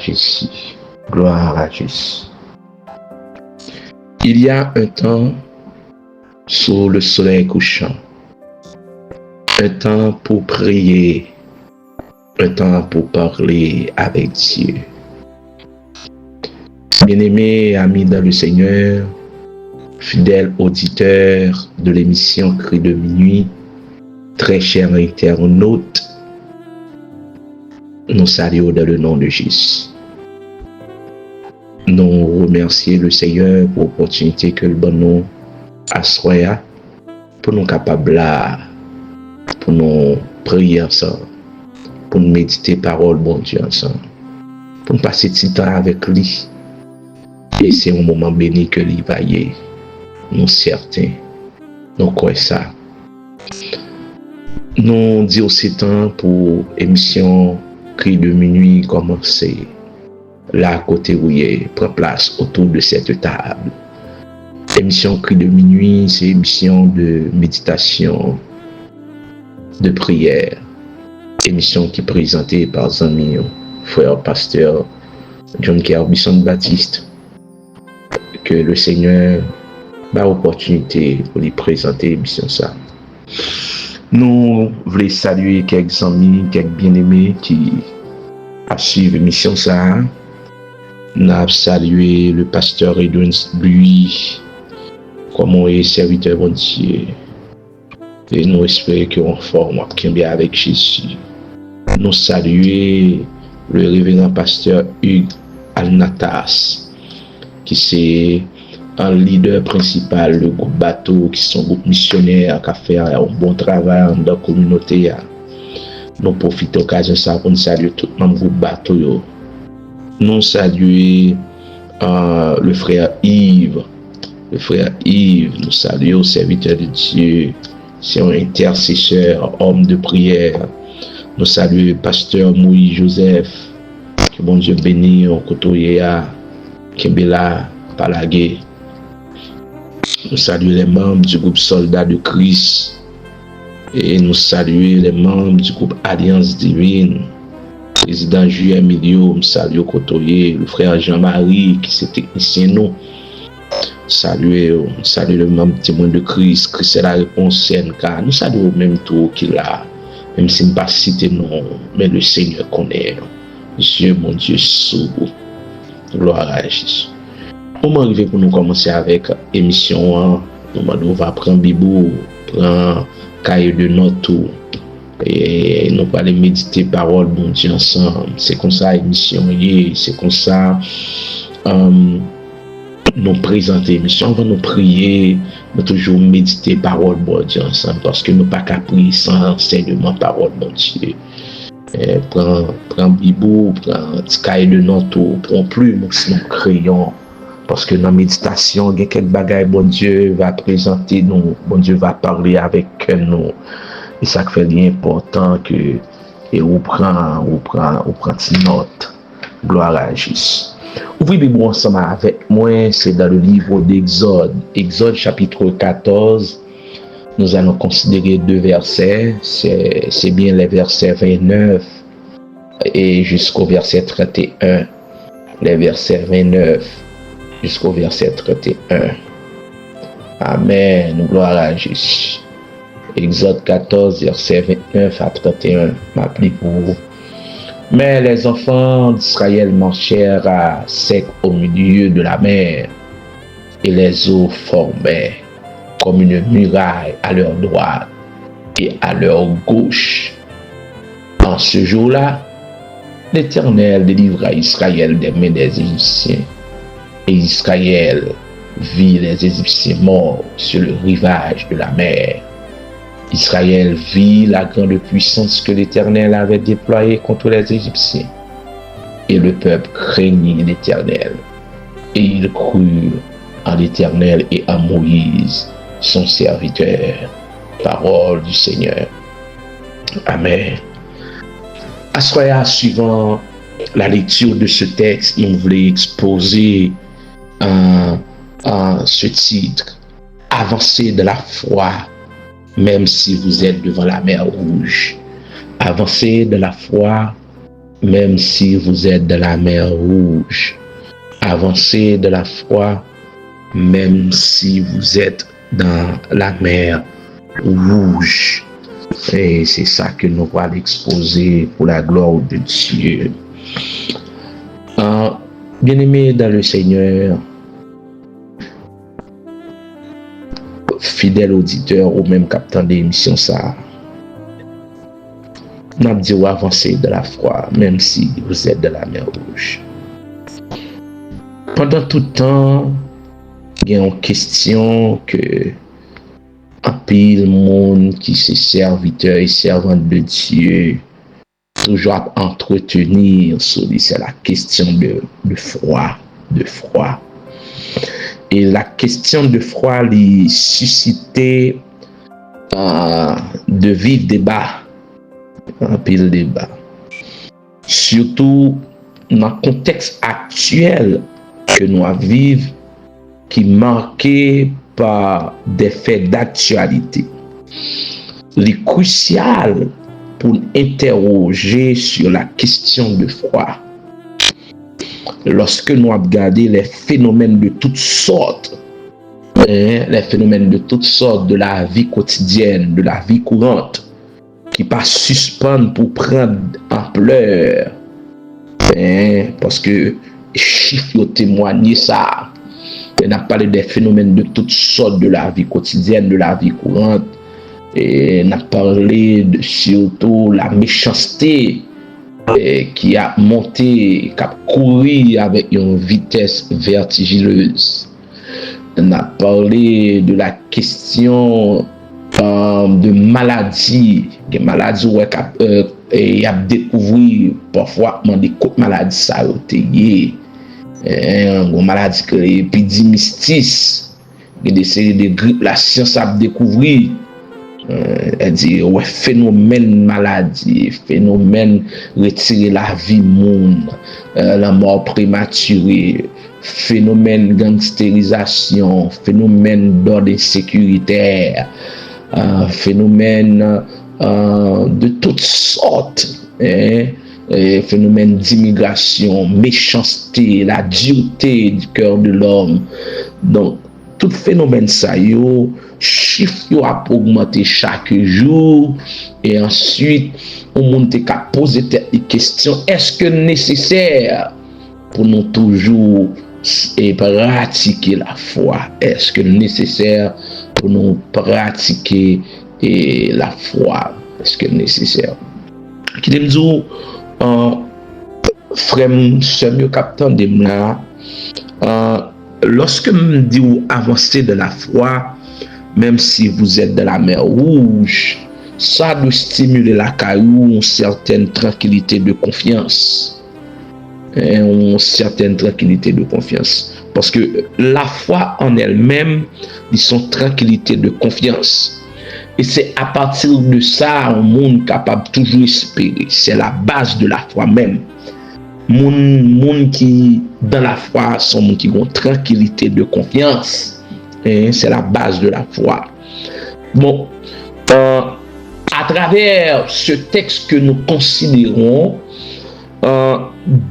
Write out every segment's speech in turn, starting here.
Jésus. Gloire à Jésus. Il y a un temps sous le soleil couchant, un temps pour prier, un temps pour parler avec Dieu. Bien-aimés amis dans le Seigneur, fidèles auditeurs de l'émission Cri de minuit, très chers internautes, nous saluons dans le nom de Jésus. Nous remercions le Seigneur pour l'opportunité que le bon nous a soya pour nous capables pour nous prier ensemble, pour nous méditer parole bon Dieu ensemble, pour nous passer du temps avec lui. Et c'est un moment béni que lui va y être. Nous certains, nous croyons ça. Nous disons aussi temps pour émission Cri de minuit commencer. Là, à côté où il prend place autour de cette table. Émission Cri de minuit, c'est émission de méditation, de prière. Émission qui est présentée par Zami, frère pasteur John Kerbison Baptiste. Que le Seigneur a l'opportunité pour lui présenter l'émission ça. Nous voulons saluer quelques amis, quelques bien-aimés qui a suivi l'émission ça. Nous avons salué le pasteur Edwin lui, comme on est serviteur bon Dieu. Et nous espérons qu'on forme bien avec Jésus. Nous saluons le révérend pasteur Hugues Alnatas, qui c'est un leader principal du groupe Bateau, qui sont un groupe missionnaire qui a fait un bon travail dans la communauté. Nous profitons de l'occasion ça pour nous saluer tout le groupe Bateau. Nous saluons le frère Yves. Le frère Yves, nous saluons le serviteur de Dieu. C'est un intercesseur, homme de prière. Nous saluons le pasteur Moïse Joseph. Que bon Dieu bénisse, on côtoie Kembela, Palagé. Nous saluons les membres du groupe Soldats de Christ. Et nous saluons les membres du groupe Alliance Divine. Président Julien Milio, nous saluons côtoyer le frère Jean-Marie, qui est technicien nous. Saluons le membre témoin de Christ, Christ est la réponse CNK. Nous saluons même tout qu'il a, même si nous ne pas citer non, mais le Seigneur connaît. Dieu, mon Dieu, sourd. Gloire à Jésus. On va arriver pour nous commencer avec l'émission. On va prendre Bibou, prendre cahier de notes et nous allons méditer parole bon Dieu ensemble. C'est comme ça l'émission est, c'est comme ça nous présenter l'émission. On va nous prier, nous toujours méditer parole bon Dieu ensemble parce que nous pas qu'à prier sans enseignement parole bon Dieu. Prends Bibou, prends petit cahier de notes, prends plume, sinon crayon. Parce que dans la méditation, il y a quelques bagages, bon Dieu va présenter nous, bon Dieu va parler avec nous. Et ça fait l'important que on prend une note. Gloire à Jésus. Ouvrez Bible ensemble avec moi, c'est dans le livre d'Exode. Exode chapitre 14. Nous allons considérer deux versets. C'est bien les versets 29 et jusqu'au verset 31. Les versets 29 jusqu'au verset 31. Amen. Gloire à Jésus. Exode 14, verset 29 à 31. M'applique pour vous. Mais les enfants d'Israël marchèrent à sec au milieu de la mer, et les eaux formaient comme une muraille à leur droite et à leur gauche. En ce jour-là, l'Éternel délivra Israël des mains des Égyptiens. Et Israël vit les Égyptiens morts sur le rivage de la mer. Israël vit la grande puissance que l'Éternel avait déployée contre les Égyptiens. Et le peuple craignit l'Éternel. Et ils crurent en l'Éternel et en Moïse, son serviteur. Parole du Seigneur. Amen. À ce moment, suivant la lecture de ce texte, il voulait exposer ce titre, Avancez de la foi, même si vous êtes devant la mer Rouge. Avancez de la foi, même si vous êtes dans la mer Rouge. Avancez de la foi, même si vous êtes dans la mer Rouge. Et c'est ça que nous allons exposer pour la gloire de Dieu. Bien-aimés dans le Seigneur, fidèle auditeur ou même captant d'émission ça, nous dit avancer de la foi, même si vous êtes de la mer Rouge. Pendant tout le temps, il y a une question que un pile monde qui est serviteur et servante de Dieu toujours à entretenir sur lui, c'est la question de froid, Et la question de froid lui suscitait de vifs débats, un pile débat. Surtout dans le contexte actuel que nous vivons, qui est marqué par des faits d'actualité. Il est crucial pour interroger sur la question de froid. Lorsque nous regardons les phénomènes de toutes sortes, de la vie quotidienne, de la vie courante, qui pas suspendent pour prendre ampleur, parce que les chiffres ont témoigné ça. On a parlé des phénomènes de toutes sortes de la vie quotidienne, de la vie courante. Et on a parlé de surtout la méchanceté qui a monté, qui a couru avec une vitesse vertigineuse. On a parlé de la question de maladies, des maladies où il a découvert parfois des maladies ça une maladie que l'épidémistis, des séries de grippe, la science a découvert. Elle dit ouais, phénomène maladie, phénomène retirer la vie monde, la mort prématurée, phénomène gangstérisation, phénomène d'ordre sécuritaire, phénomène de toutes sortes, phénomène d'immigration, méchanceté, la dureté du cœur de l'homme. Donc tout phénomène ça yo, chiffre yo a augmenté chaque jour, et ensuite on monte qu'à poser des questions, est-ce que nécessaire pour nous toujours pratiquer la foi? Est-ce que nécessaire pour nous pratiquer la foi? Est-ce que nécessaire? Qui me dit frère sœur capitaine de moi, lorsque me dit avancer de la foi, même si vous êtes dans la mer Rouge, ça doit stimuler la caillou, une certaine tranquillité de confiance. Une certaine tranquillité de confiance. Parce que la foi en elle-même, ils sont tranquillité de confiance. Et c'est à partir de ça, un monde capable toujours espérer. C'est la base de la foi même. Monde qui, dans la foi, sont monde qui ont tranquillité de confiance. C'est la base de la foi. Bon, à travers ce texte que nous considérons,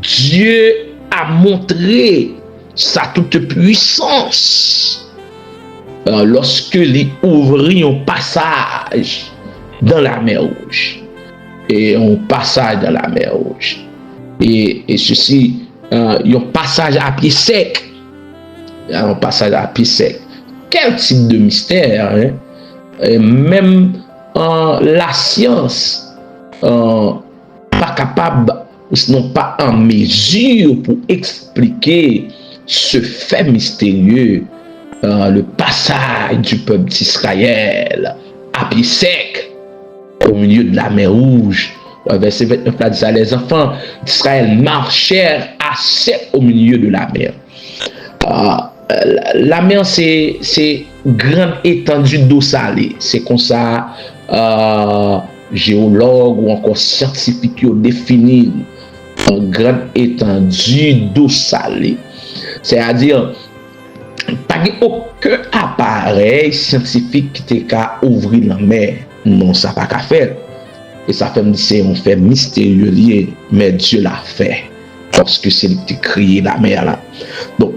Dieu a montré sa toute puissance lorsque il ouvrit un passage dans la mer Rouge. Et un passage dans la mer Rouge. Et ceci, un passage à pied sec. Un passage à pied sec. Quel type de mystère, hein? Et même la science pas capable, sinon pas en mesure pour expliquer ce fait mystérieux, le passage du peuple d'Israël à pied sec au milieu de la mer Rouge. Verset 29 là dit ça, les enfants d'Israël marchèrent à sec au milieu de la mer. La mer, c'est grande étendue d'eau salée. C'est comme ça, géologues ou encore scientifiques ont défini une grande étendue d'eau salée. C'est-à-dire, pas aucun appareil scientifique qui t'a qu'à ouvrir la mer. Non, ça n'a pas qu'à faire. Et ça fait c'est un fait mystérieux lié, mais Dieu l'a fait. Parce que c'est lui qui a créé la mer là. Donc,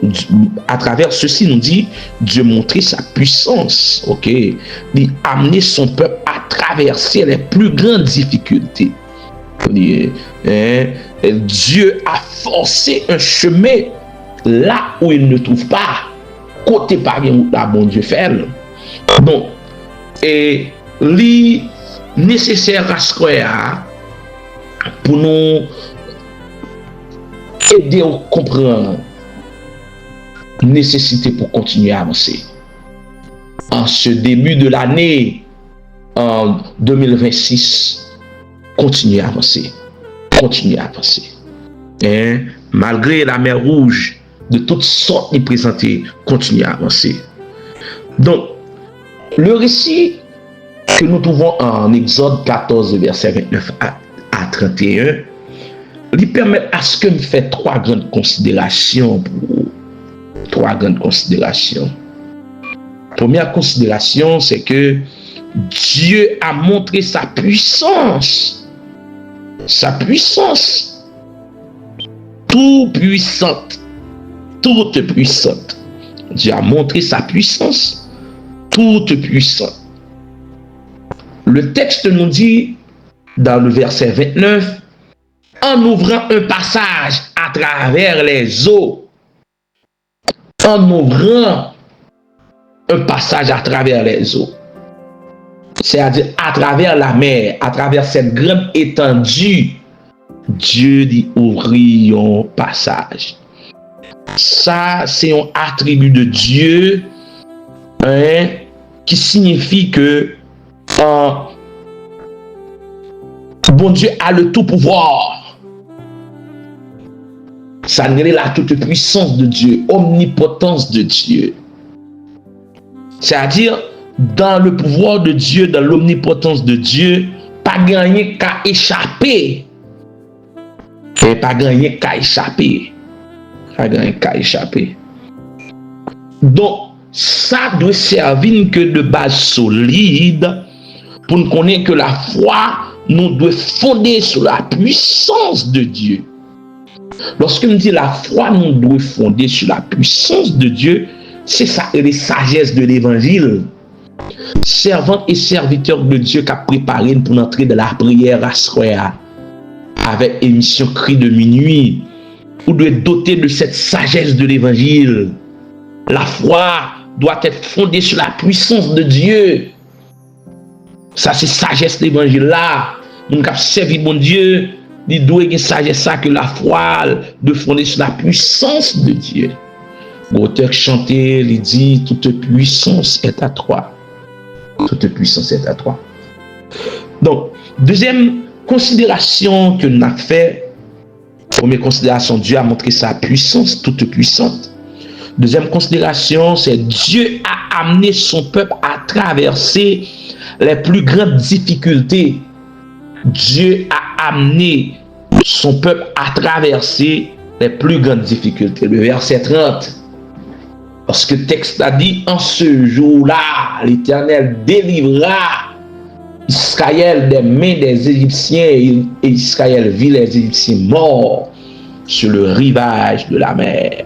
à travers ceci, nous dit, Dieu montrait sa puissance, ok? Il a amené son peuple à traverser les plus grandes difficultés. Dieu a forcé un chemin là où il ne trouve pas, côté par la bon Dieu fait. Donc, et li nécessaire à ce pour nous aider à comprendre la nécessité pour continuer à avancer. En ce début de l'année, en 2026, continuer à avancer. Continuer à avancer. Et malgré la mer rouge, de toutes sortes y présenter, continuer à avancer. Donc, le récit que nous trouvons en Exode 14, verset 29 à 31, lui permet à ce que nous fassions trois grandes considérations. Première considération, c'est que Dieu a montré sa puissance. Sa puissance. Toute puissante. Dieu a montré sa puissance. Toute puissante. Le texte nous dit, dans le verset 29, en ouvrant un passage à travers les eaux. En ouvrant un passage à travers les eaux. C'est-à-dire à travers la mer, à travers cette grande étendue, Dieu dit ouvrir un passage. Ça, c'est un attribut de Dieu qui signifie que bon Dieu a le tout pouvoir. Ça n'est la toute puissance de Dieu, omnipotence de Dieu. C'est-à-dire, dans le pouvoir de Dieu, dans l'omnipotence de Dieu, pas gagner qu'à échapper. Et pas gagner qu'à échapper. Pas gagner qu'à échapper. Donc, ça doit servir que de base solide pour nous connaître que la foi nous doit fonder sur la puissance de Dieu. Lorsque nous dit la foi nous doit fonder sur la puissance de Dieu, c'est ça et les sagesses de l'évangile. Servants et serviteurs de Dieu qui a préparé pour entrer dans la prière à soir avec émission cri de minuit, ou doit être doté de cette sagesse de l'évangile. La foi doit être fondée sur la puissance de Dieu. Ça c'est sagesse de l'évangile là. Nous avons servi mon Dieu, il doit être sagesse ça que la foi de fonder sur la puissance de Dieu. L'auteur chanté, il dit toute puissance est à toi. Toute puissance est à toi. Donc, deuxième considération que nous avons fait, première considération, Dieu a montré sa puissance, toute puissante. Deuxième considération, c'est Dieu a amené son peuple à traverser les plus grandes difficultés. Dieu a amené son peuple à traverser les plus grandes difficultés. Le verset 30. Parce que le texte a dit, en ce jour-là, l'Éternel délivrera Israël des mains des Égyptiens et Israël vit les Égyptiens morts sur le rivage de la mer.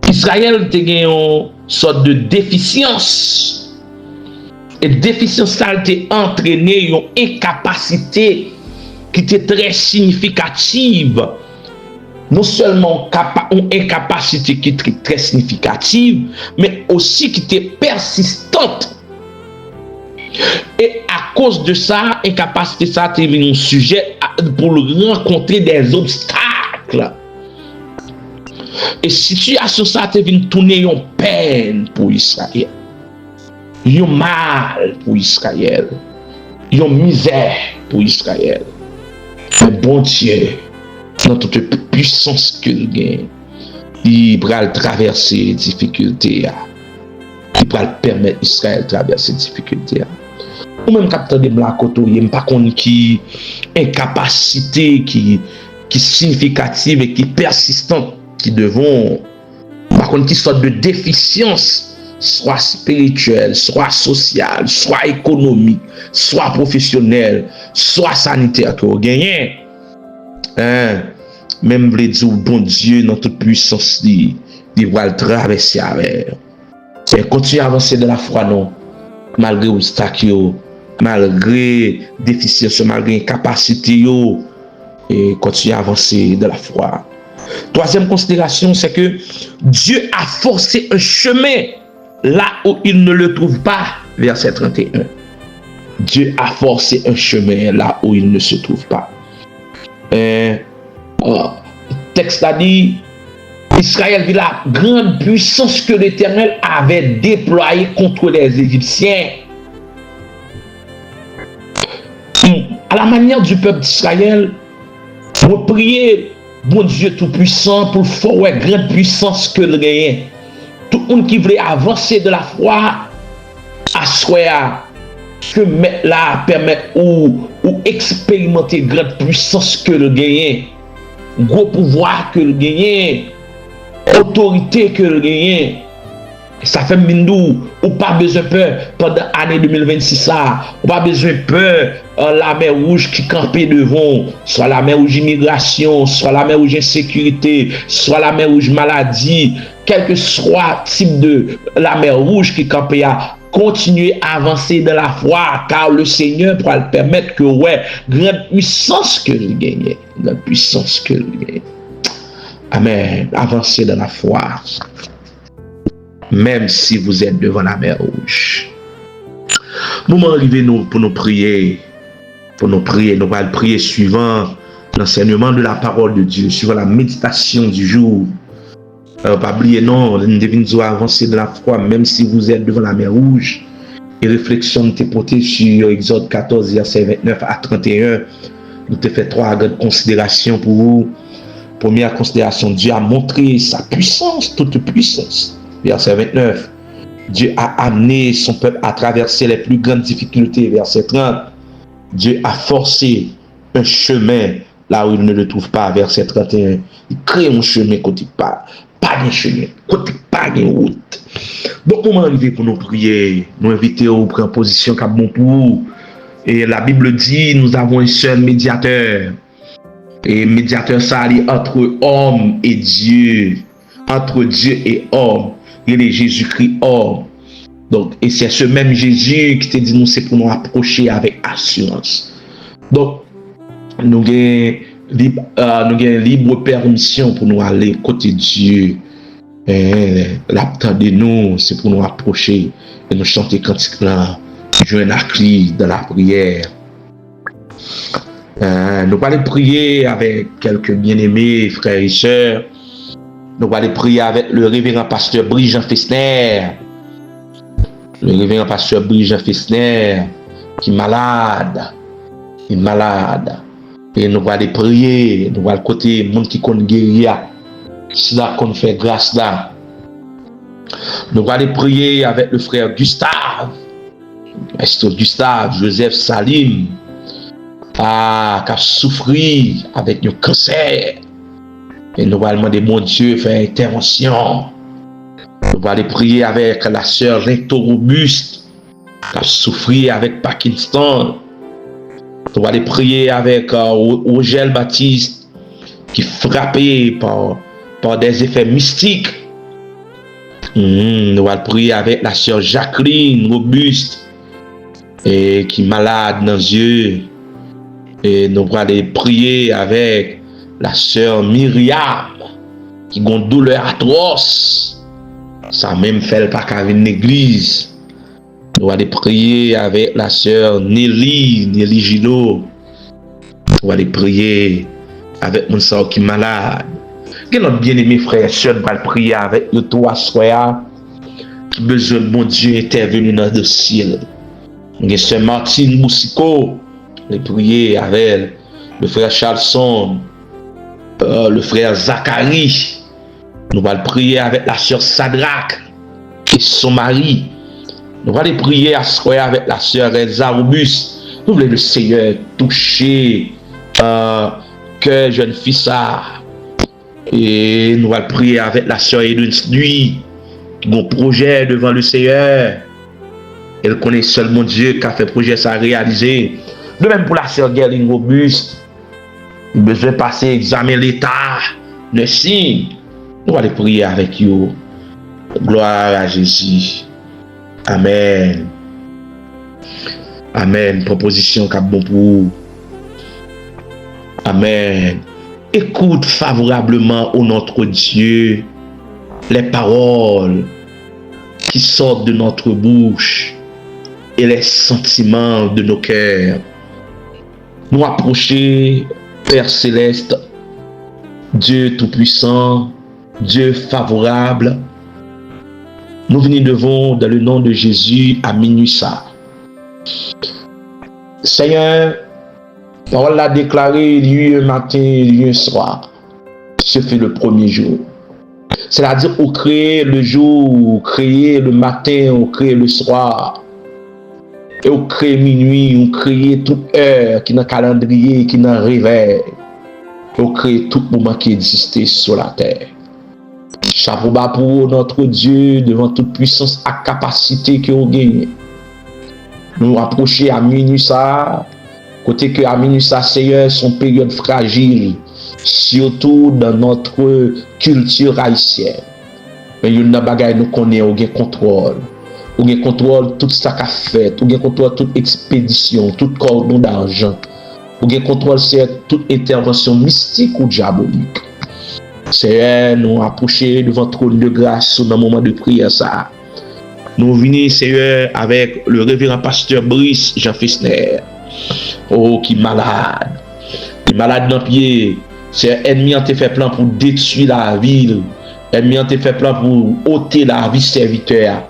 Israël a une sorte de déficience. Et déficience ça a entraîné une incapacité qui était très significative. Non seulement une incapacité qui est très significative, mais aussi qui était persistante. Et à cause de ça, incapacité ça a devenu un sujet pour rencontrer des obstacles. Et situation ça a devenu tourner une peine pour Israël. Un mal pour Israël. Une misère pour Israël. Mais bon Dieu, dans toute puissance qu'il gagne, il va traverser les difficultés. Il va permettre Israël de traverser les difficultés. Ou même capteur de blanc côté, il n'y a pas qui incapacité qui significative et qui persistante qui devons, par contre qui sorte de déficience soit spirituel, soit social, soit économique, soit professionnel, soit sanitaire que vous gagnez. Même vle dire bon Dieu dans toute puissance il va le traverser avec. Et continuer à avancer de la foi non, malgré obstacles, malgré déficience, malgré incapacité et continuer à avancer de la foi. Troisième considération, c'est que Dieu a forcé un chemin là où il ne le trouve pas. Verset 31. Dieu a forcé un chemin là où il ne se trouve pas. Le texte a dit, Israël vit la grande puissance que l'Éternel avait déployée contre les Égyptiens. À la manière du peuple d'Israël, vous priez, bon Dieu Tout-Puissant, pour faire une grande puissance que le gagne. Tout le monde qui veut avancer de la foi, à soi, que là permet ou expérimenter grande puissance que le gagne, gros pouvoir que le gagne, autorité que le gagne. Ça fait mindou, ou pas besoin peur pendant l'année 2026 là, ou pas besoin peur la mer rouge qui campait devant, soit la mer rouge immigration, soit la mer rouge insécurité, soit la mer rouge maladie, quel que soit type de la mer rouge qui campait à continuer à avancer dans la foi, car le Seigneur pourra le permettre que ouais, grande puissance que le gagne, grande puissance que le gagne. Amen. Avancer dans la foi. Même si vous êtes devant la mer rouge. Moment arrivé nous pour nous prier. Pour nous prier, nous allons prier suivant l'enseignement de la parole de Dieu, suivant la méditation du jour. Pas oublier, non, nous devons avancer de la foi, même si vous êtes devant la mer rouge. Et réflexion t'es portée sur Exode 14, verset 29 à 31. Nous te fait trois grandes considérations pour vous. Première considération, Dieu a montré sa puissance, toute puissance. Verset 29. Dieu a amené son peuple à traverser les plus grandes difficultés. Verset 30. Dieu a forcé un chemin là où il ne le trouve pas. Verset 31. Il crée un chemin côté pas de chemin, côté pas de route. Donc, moment arrivé pour nous prier, nous inviter à prendre position comme bon pour vous. Et la Bible dit, nous avons un seul médiateur. Et médiateur, ça est entre homme et Dieu. Entre Dieu et homme. Il est Jésus-Christ homme. Donc, et c'est ce même Jésus qui te dit nous, c'est pour nous approcher avec assurance. Donc, nous avons libre permission pour nous aller côté Dieu. L'attente de nous, c'est pour nous approcher et nous chanter cantique là, joindre la clé dans la prière. Nous allons prier avec quelques bien-aimés frères et sœurs. Nous allons prier avec le révérend pasteur Brijean Fessner. Le révérend pasteur Brijean Fessner qui est malade. Il est malade. Et nous allons prier. Nous allons côté les gens qui connaissent guérir. C'est là qu'on fait grâce là. Nous allons prier avec le frère Gustave. Gustave Joseph Salim. Qui a souffert avec un cancer. Et nous allons demander mon Dieu faire intervention. Nous allons prier avec la sœur Recto Robuste qui a souffert avec Parkinson. Nous allons prier avec Ogel Baptiste qui est frappé par des effets mystiques. Nous allons prier avec la sœur Jacqueline Robuste et qui est malade dans les yeux. Et nous allons prier avec la sœur Myriam qui a une douleur atroce. Ça même fait pas qu'à l'église. Nous allons prier avec la sœur Nelly Gino. Nous allons prier avec mon soeur qui est malade. Et notre bien-aimé frère et sœur, nous allons prier avec eux trois soirs qui ont besoin de mon Dieu intervenir dans le dossier. Nous sœur Martine Boussico, nous allons prier avec elle, le frère Charlson, le frère Zachary. Nous allons prier avec la sœur Sadrach et son mari. Nous allons prier à soir avec la sœur Elsa Robuste. Nous voulons le Seigneur toucher que jeune fille ça. Et nous allons prier avec la sœur Edwin Nuit qui ont projet devant le Seigneur. Elle connaît seulement Dieu qui a fait projet ça réaliser. De même pour la sœur Gerline Robuste, il a besoin de passer examen l'État, le signe. Nous allons prier avec vous. Gloire à Jésus. Amen. Amen. Proposition qu'a bon pour vous. Amen. Écoute favorablement au notre Dieu les paroles qui sortent de notre bouche et les sentiments de nos cœurs. Nous approcher, Père Céleste, Dieu Tout-Puissant, Dieu favorable. Nous venons devant dans le nom de Jésus à minuit ça. Seigneur, parole l'a déclaré il y a un matin, il y a un soir. Ce fait le premier jour. C'est-à-dire, on crée le jour, on crée le matin, on crée le soir. Et on crée minuit, on crée toute heure qui est dans le calendrier, qui est dans le réveil. Et on crée tout moment qui existait sur la terre. Chapeau bas pour notre Dieu devant toute puissance et capacité que nous gagnons. Nous approcher à minuit ça, côté que à minuit ça, Seigneur, son période fragile, surtout dans notre culture haïtienne. Mais il y a une bagaille nous connaît, on a contrôle. On a contrôle tout ça qu'a fait, on a contrôle toute expédition, tout cordon d'argent. On a contrôle sur toute intervention mystique ou diabolique. Seigneur, nous approcher devant le trône de grâce dans le moment de prière ça. Nous venons, Seigneur, avec le révérend pasteur Brice Jean Fessner. Oh, qui est malade. Il est malade dans le pied. C'est l'ennemi qui a fait plan pour détruire la ville. L'ennemi a fait plan pour ôter la vie serviteur.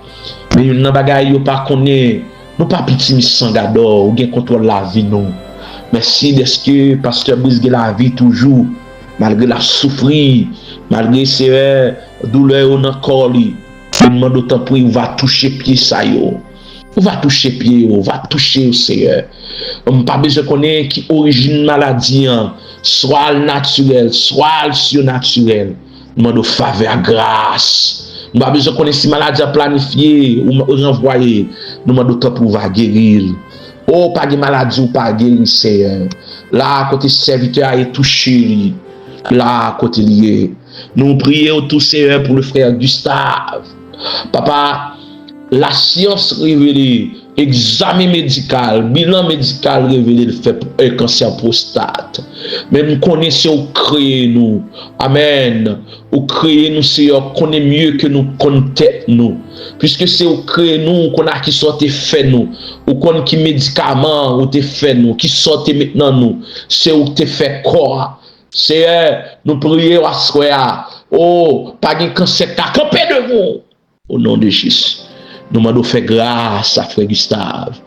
Mais nous ne pas connaître. Nous pas petit sans gador. Ou bien contrôle la vie nous. Merci d'être que pasteur Brice la vie toujours. Malgré la souffrir. Malgré ses douleurs dans le corps. Je demande d'autant pour il va toucher pied ça yo. On va toucher pied, on va toucher au Seigneur. On n'a pas besoin de connaître qui origine maladie, soit naturelle, soit surnaturelle. On demande de faveur grâce. On n'a pas besoin de connaître si maladie a planifié ou renvoyé. On demande d'autant pour va guérir. Oh, pas de maladie ou pas guérir, Seigneur. Là, côté serviteur a été touché. Là, côté lié. Nous prions tout Seigneur pour le frère Gustave. Papa, la science révélée, examen médical, bilan médical révélé, le fait pour un cancer prostate. Mais nous connaissons ou créer nous. Amen. Ou créer nous, Seigneur, connaît mieux que nous connaissons nous. Puisque c'est ou créer nous, qu'on a qui sortent fait nous. Ou qu'on qui médicaments ou te fait nous, qui sortent maintenant nous. C'est où te fait corps. Seigneur, nous prions à soi. Oh, pas de cancer, campé de vous. Au nom de Jésus. Nous demandons faire grâce à frère Gustave.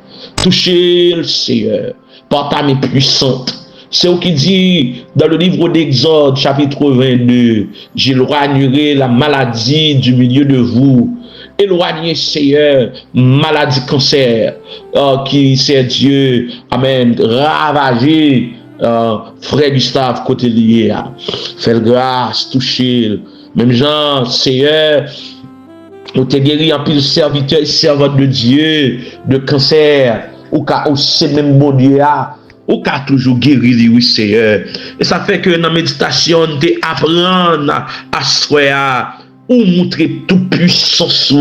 Touchez le Seigneur par ta main puissante. C'est ce qui dit dans le livre d'Exode, chapitre 22. J'éloignerai la maladie du milieu de vous. Éloignez, Seigneur, maladie cancer, qui c'est Dieu, amen, ravager, frère Gustave côté lié. Faites grâce, touchez. Même Jean, Seigneur, nous te guéri en plus de serviteurs et servantes de Dieu, de cancer, ou c'est même bon Dieu, ou qu'a toujours guéri, oui, Seigneur. Et ça fait que dans la méditation, nous apprenons à soi, ou montrer tout puissance.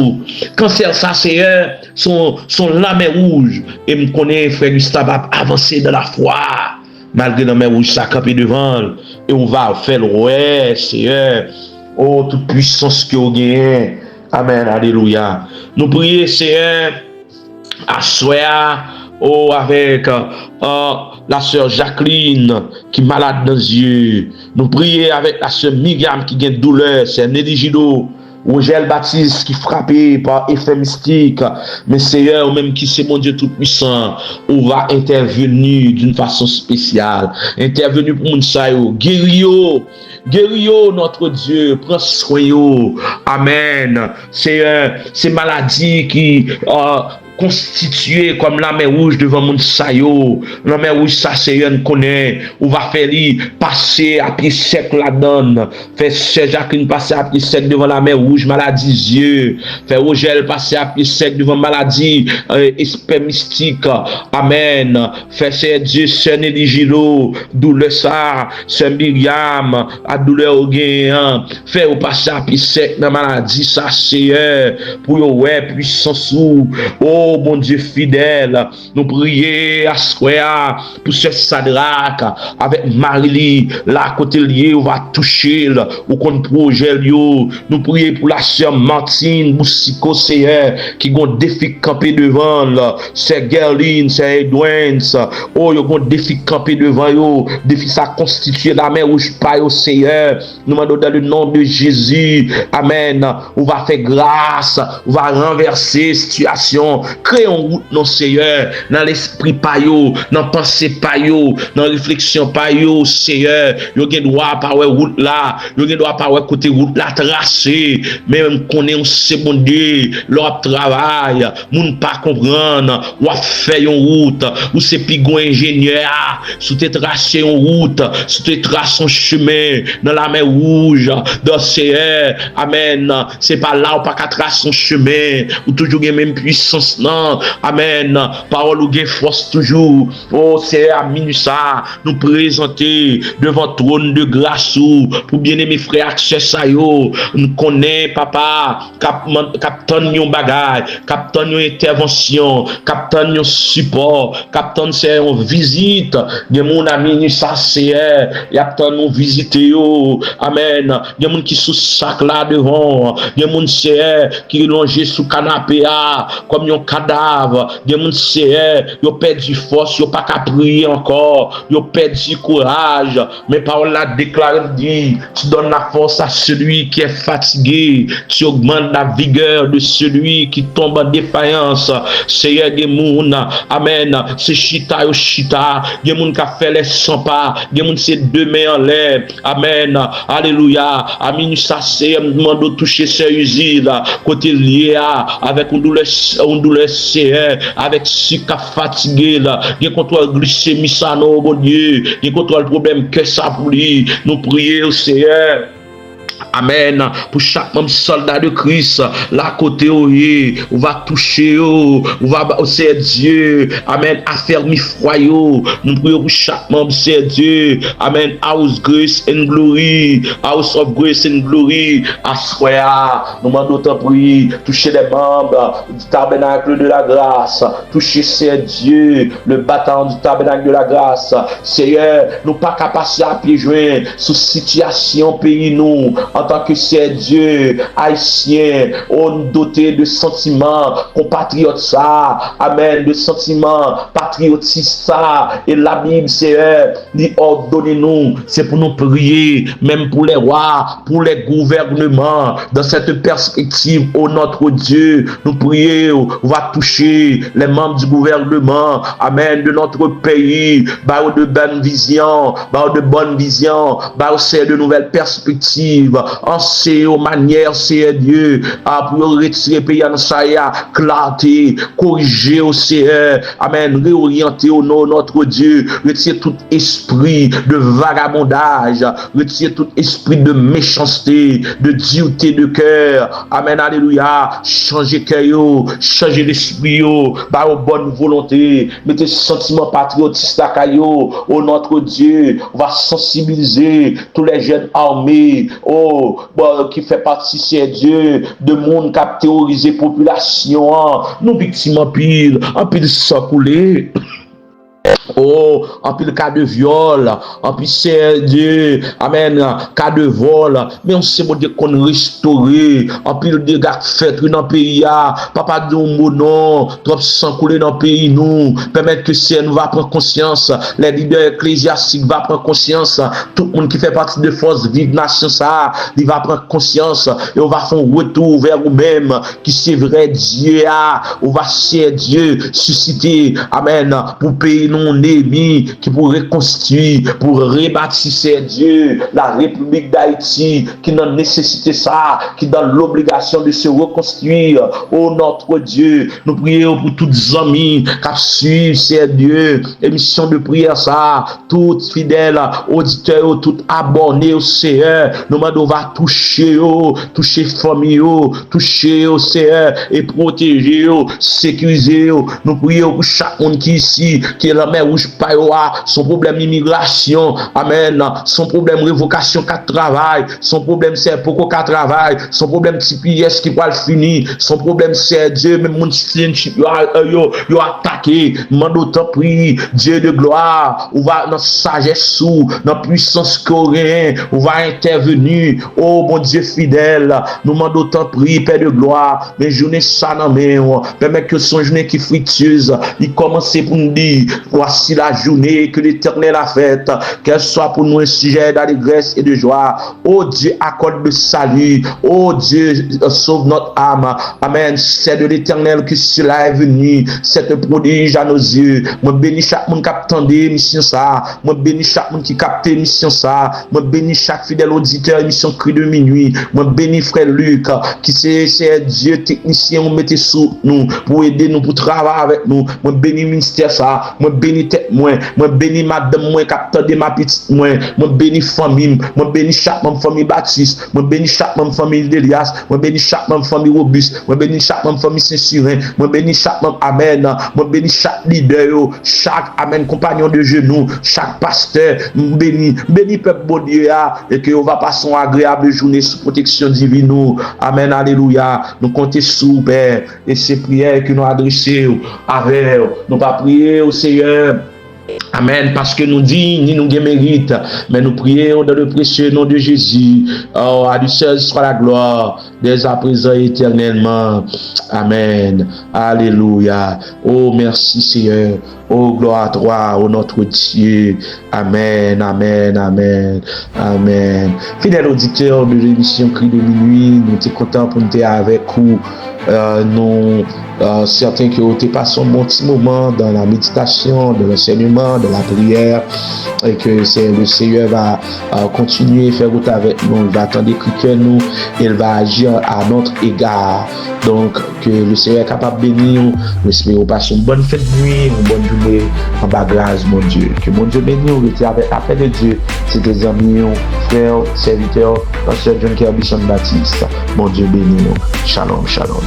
Cancer, ça, Seigneur, son lame rouge, et me connaît, frère Gustave, a avancé dans la foi, malgré la main rouge, ça campé devant, et on va faire le ouais, Seigneur, oh, toute puissance que vous gagnez. Amen, alléluia. Nous prions, Seigneur, à soi, oh, avec la sœur Jacqueline qui est malade dans les yeux. Nous prions avec la sœur Myriam qui a une douleur, c'est Nelly Gido. Roger Baptiste qui frappé par effet mystique, mais Seigneur, même qui c'est mon Dieu tout-puissant, on va intervenir d'une façon spéciale, intervenir pour nous, guério, notre Dieu, prends soin, amen. Seigneur, ces maladies qui constitué comme la mer rouge devant mon sayo. La mer rouge, ça, Seigneur, nous connaît. On va faire passer à pied sec la donne. Fait Jacqueline passer à pied sec devant la mer rouge, maladie yeux. Fait Rogel passer à pied sec devant maladie, esprit mystique. Amen. Fait Seigneur Dieu, Seigneur Nelly Gilo, douleur ça, Seigneur Myriam, à douleur au gain. Fait au passer à pied sec dans maladie, ça, Seigneur, pour ouais, puissance ou, oh mon Dieu fidèle, nous prions à Square pour ce Sadrach avec Marie, là côté lié, on va toucher ou qu'on projet nous prions pour la sœur Martine Boussico Seigneur qui ont défi campé devant c'est Gerline, c'est Edwin, oh ils ont défi campé devant yo, défi ça constitué la mer rouge pas au Seigneur, nous demandons dans le nom de Jésus, amen, on va faire grâce, on va renverser situation, créer une route non Seigneur, dans l'esprit pa yo, dans pensée pa yo, dans réflexion pa yo Seigneur, yo gen droit pa ouais route là, yo gen droit pa ouais côté route là tracé, même connaît on c'est bon Dieu, leur travail, moun pas comprendre, ou fait une route, ou c'est pigon ingénieur, sous te tracé une route, sous te tracé un chemin dans la mer rouge, dans Seigneur, amen, c'est pas là ou pas qu'à tracer un chemin, ou toujours gen même puissance non, amen, parole ou gen force toujours, oh c'est à minusa, nous présenter devant trône de grâce pour bien aimer frère accès à yo, nous connaît papa, captain yon bagay, captain yon intervention, captain yon support, captain c'est une visite, de mon ami ça c'est, y a tant nous visiter yo, amen, y a moun qui sous sac là devant, y a moun c'est qui longé sous canapé comme un cadavre, y a moun c'est yo perdu force, yo pas qu'à prier encore, yo perdu courage, mais parole la déclare dit, tu donnes la force à celui qui est fatigué, tu augmentes la vigueur de celui qui tombe en défaillance. Seigneur des moun, amen, c'est chita yo chita, des moun qui a fait les 100 pas, des moun c'est 2 mains en l'air, amen, alléluia, amin ça c'est demande de toucher ces usines, côté lié avec une douleur Seigneur, avec ce qui a fatigué là, des contrôle glycémie ça non bon Dieu, des contrôle problème que ça pour lui, nous prions au Seigneur. Amen. Pour chaque membre soldat de Christ, là côté on va toucher, on va c'est Dieu. Amen. Affermi froyo. Nous prions pour chaque membre, c'est Dieu. Amen. House Grace and Glory. House of Grace and Glory. Assoya. Nous demandons de prier. Toucher les membres du tabernacle de la grâce. Toucher c'est Dieu. Le battant du tabernacle de la grâce. Seigneur, nous pas capables à pied joint sous situation pays nous. En tant que c'est Dieu, haïtien, on doté de sentiments compatriotes ça, amen, de sentiments patriotistes ça, et la Bible c'est dit ordonnez-nous, c'est pour nous prier, même pour les rois, pour les gouvernements, dans cette perspective, oh notre Dieu, nous prions, on va toucher les membres du gouvernement, amen, de notre pays, bah de bonne vision, bah de bonne vision, bah c'est de nouvelles perspectives, en ces manières, c'est Dieu, pour retirer pays en saïa, clarté, corriger au Seigneur, amen, réorienter au nom de notre Dieu, retirer tout esprit de vagabondage, retirer tout esprit de méchanceté, de dureté de cœur, amen, alléluia, changer cœur, changer l'esprit, par aux bonnes volontés, mettez sentiments patriotistes à caillou, au notre Dieu, on va sensibiliser tous les jeunes armés, qui fait partie, c'est Dieu, de monde qui a théorisé population, nous victimes en pile sang coulé. Oh, en plus le cas de viol, en plus c'est Dieu, amen, cas de vol, mais on sait bon Dieu qu'on restaure, en plus le dégât fait dans le pays, papa de mon non, trop sang couler dans le pays, nous, permettre que c'est nous va prendre conscience, les leaders ecclésiastiques va prendre conscience, tout le monde qui fait partie de force vive nation ça, il va prendre conscience, et on va faire un retour vers nous-mêmes, qui c'est vrai Dieu, on va c'est Dieu, susciter, amen, pour payer nous, Néhémie qui pour reconstruire, pour rebâtir, c'est Dieu, la République d'Haïti, qui n'a nécessité ça, qui dans l'obligation de se reconstruire. Oh notre Dieu, nous prions pour toutes les amis qui suivent, c'est Dieu, émission de prière ça, toutes fidèles auditeurs, toutes abonnés au Seigneur, nous demandons va toucher, toucher famille, toucher au Seigneur et protéger, sécuriser. Nous prions pour chaque monde qui est ici, qui est la mer rouge payoa, son problème immigration, amen, son problème révocation qu'à travail, son problème c'est pourquoi qu'à travail, son problème TPS qui va le finir, son problème c'est Dieu, même mon citizenship, yo attaqué, mando autant prie, Dieu de gloire, on va dans sagesse sous, dans puissance coréen, on va intervenir, oh mon Dieu fidèle, nous mando autant prie, Père de gloire, mais journée ça non mais, permet que son journée qui fructueuse, il commence pour nous dire, voici la journée que l'Éternel a faite, qu'elle soit pour nous un sujet d'allégresse et de joie. Oh Dieu, accorde le salut. Oh Dieu, sauve notre âme. Amen. C'est de l'Éternel que cela est venu. C'est un prodige à nos yeux. Moi bénis chaque monde qui attend mission ça. Moi bénis chaque monde qui capte mission ça. Moi bénis chaque fidèle auditeur émission Cri de minuit. Moi bénis frère Luc qui c'est Dieu technicien on mettait sous nous pour aider nous pour travailler avec nous. Moi bénis ministère ça. Moi bénis tête moi bénis madame moi capteur de ma petite moi bénis famille, moi bénis chaque membre famille Baptiste, moi bénis chaque membre famille d'Elias, moi bénis chaque membre famille Robuste, moi bénis chaque membre famille Saint-Cyrin, moi bénis chaque membre amen, moi bénis chaque leader, chaque amen compagnon de genoux, chaque pasteur, bénis peuple bon Dieu et que on va passer une agréable journée sous protection divine. Amen, alléluia. Nous comptons sur Père et ces prières que nous adressons avec nous pas prier au Seigneur. Amen, parce que nous disons, ni nous mérite, mais nous prions dans le précieux nom de Jésus. Oh, à lui seul soit la gloire, dès à présent et éternellement. Amen. Alléluia. Oh, merci Seigneur. Oh, gloire à toi, oh notre Dieu. Amen, amen, amen, amen. Fidèle auditeur de l'émission Cri de minuit, nous sommes contents pour nous être avec vous. Nous certains qui ont passé un bon petit moment dans la méditation, dans l'enseignement, dans la prière, et que le Seigneur va continuer à faire route avec nous, il va attendre que nous, il va agir à notre égard. Donc, que le Seigneur est capable de bénir, nous espérons passer une bonne fête de nuit, une bonne journée, en bas grâce, mon Dieu. Que mon Dieu bénisse, vous êtes avec la paix de Dieu. C'est des amis, frères, serviteurs, Pasteur John Kirby Baptiste. Mon Dieu bénisse nous. Shalom, shalom.